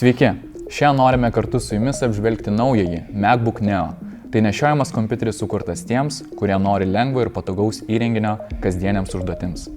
Sveiki, šiandien norime kartu su jumis apžvelgti naująjį MacBook Neo. Tai nešiojamas kompiuteris sukurtas tiems, kurie nori lengvo ir patogaus įrenginio kasdieniams užduotims.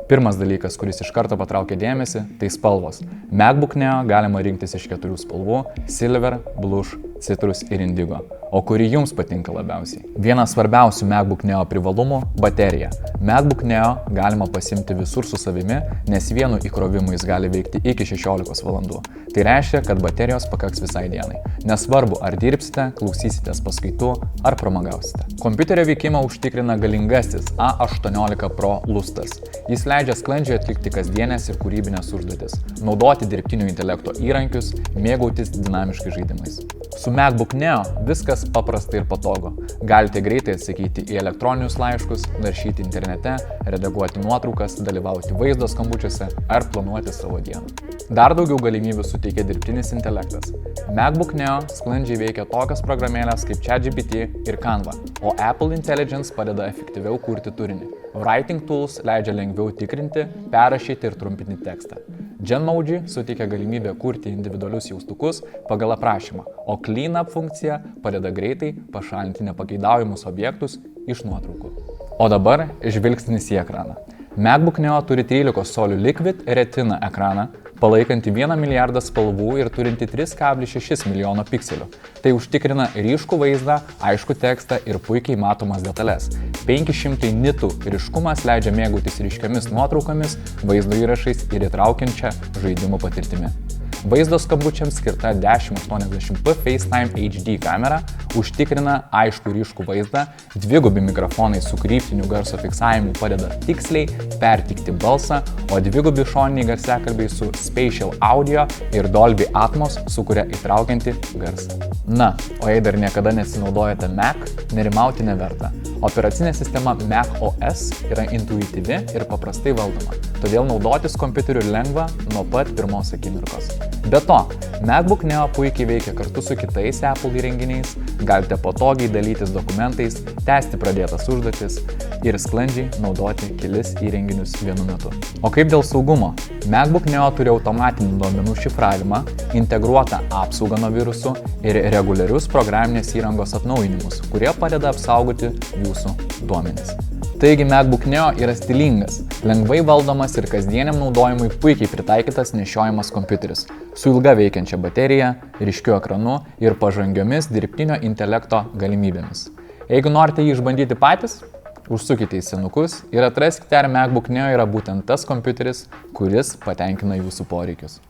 Pirmas dalykas, kuris iš karto patraukia dėmesį, tai spalvos. MacBook Neo galima rinktis iš 4 spalvų – Silver, Blush, Citrus ir Indigo. O kuri jums patinka labiausiai? Vienas svarbiausių MacBook Neo privalumų – baterija. MacBook Neo galima pasimti visur su savimi, nes vienu įkrovimu jis gali veikti iki 16 valandų. Tai reiškia, kad baterijos pakaks visai dienai. Nesvarbu, ar dirbsite, klausysitės paskaitų ar pramagausite. Kompiuterio veikimą užtikrina galingasis A18 Pro lustas. Jis leidžia sklandžiai atlikti kasdienės ir kūrybinės užduotis, naudoti dirbtinio intelekto įrankius, mėgautis dinamiškais žaidimais. Su MacBook Neo viskas paprasta ir patogu. Galite greitai atsakyti į elektroninius laiškus, naršyti internete, redaguoti nuotraukas, dalyvauti vaizdo skambučiuose ar planuoti savo dieną. Dar daugiau galimybių suteikia dirbtinis intelektas. MacBook Neo sklandžiai veikia tokios programėlės kaip ChatGPT ir Canva, o Apple Intelligence padeda efektyviau kurti turinį. Writing Tools leidžia lengviau tikrinti, perrašyti ir trumpinti tekstą. Genmoji suteikia galimybę kurti individualius jaustukus pagal aprašymą, o Cleanup funkcija padeda greitai pašalinti nepageidaujamus objektus iš nuotraukų. O dabar žvilgsnis į ekraną. MacBook Neo turi 13 colių Liquid Retina ekraną, palaikantį 1 milijardą spalvų ir turinti 3,6 milijono pikselių. Tai užtikrina ryškų vaizdą, aiškų tekstą ir puikiai matomas detalės. 500 nitų ryškumas leidžia mėgautis ryškiomis nuotraukomis, vaizdo įrašais ir įtraukiančia žaidimų patirtimi. Vaizdo skambučiams skirta 1080p FaceTime HD kamera užtikrina aiškų ryškų vaizdą, dvigubi mikrofonai su kryptiniu garso fiksavimu padeda tiksliai perteikti balsą, o dvigubi šoniniai garsiakalbiai su Spatial Audio ir Dolby Atmos sukuria įtraukiantį garsą. Na, o jei dar niekada nesinaudojate Mac, nerimauti neverta. Operacinė sistema macOS yra intuityvi ir paprastai valdoma, todėl naudotis kompiuteriu lengva nuo pat pirmos akimirkos. Be to, MacBook Neo puikiai veikia kartu su kitais Apple įrenginiais, galite patogiai dalytis dokumentais, tęsti pradėtas užduotis ir sklandžiai naudoti kelis įrenginius vienu metu. O kaip dėl saugumo? MacBook Neo turi automatinį duomenų šifravimą, integruotą apsaugą nuo virusų ir reguliarius programinės įrangos atnaujinimus, kurie padeda apsaugoti jūsų duomenis. Taigi MacBook Neo yra stilingas, lengvai valdomas ir kasdieniam naudojimui puikiai pritaikytas nešiojamas kompiuteris, su ilga veikiančia baterija, ryškiu ekranu ir pažangiomis dirbtinio intelekto galimybėmis. Jeigu norite jį išbandyti patys, užsukite į senukus ir atraskite, ar MacBook Neo yra būtent tas kompiuteris, kuris patenkina jūsų poreikius.